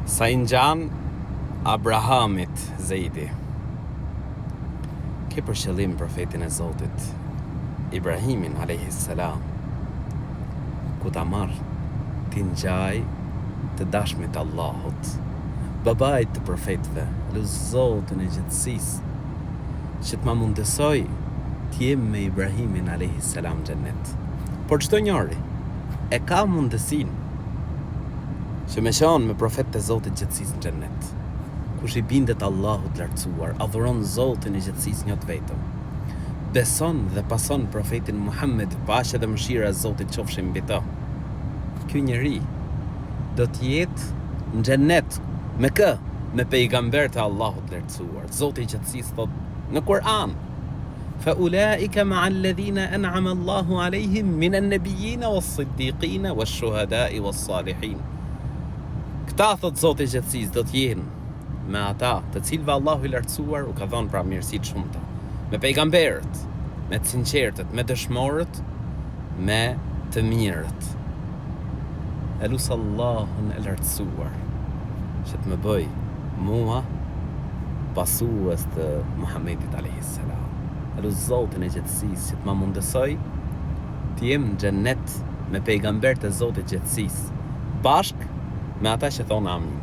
Sainjan Abrahamit Zeidi ke për qëllim profetin e Zotit Ibrahimin a.s. ku ta marr t'i ngjaj të dashmit Allahut, babait të profetëve, Zotin e gjithësisë, që t'ma mundësoj t'jem me Ibrahimin a.s. xhennet. Por çdo njeri e ka mundësinë që me qenë me profet të Zotit gjithësisë në xhennet. Kush i bindet Allahut lartësuar, adhuron Zotin e gjithësisë një të vetëm, beson dhe pason profetin Muhammed, paqja dhe mëshira e Zotit qofshin mbi të, ky njeri do të jetë në xhennet me pejgambert e Allahut lartësuar. Zoti i gjithësisë thot në Kur'an: فَأُولَٰئِكَ مَعَ الَّذِينَ أَنْعَمَ اللَّهُ عَلَيْهِمْ مِنَ النَّبِيِّينَ وَالصِّدِّيقِينَ وَالشُّهَدَاءِ وَالصَّالِحِينَ. Këta, thot Zoti i gjithësisë, do të jenë me ata të cilëve Allahu i lartësuar u ka dhënë pra mirësitë shumëta, me pejgamberët, me të sinqertët, me dëshmorët, me të mirët. E lusë Allahun e lartësuar që të më bëj mua pasues të Muhammedit a.s. E lusë Zotin e gjithësisë që të më mundësoj të jem në xhennet me pejgamberët e Zotit gjithësisë, bashk me ata që thonë amin.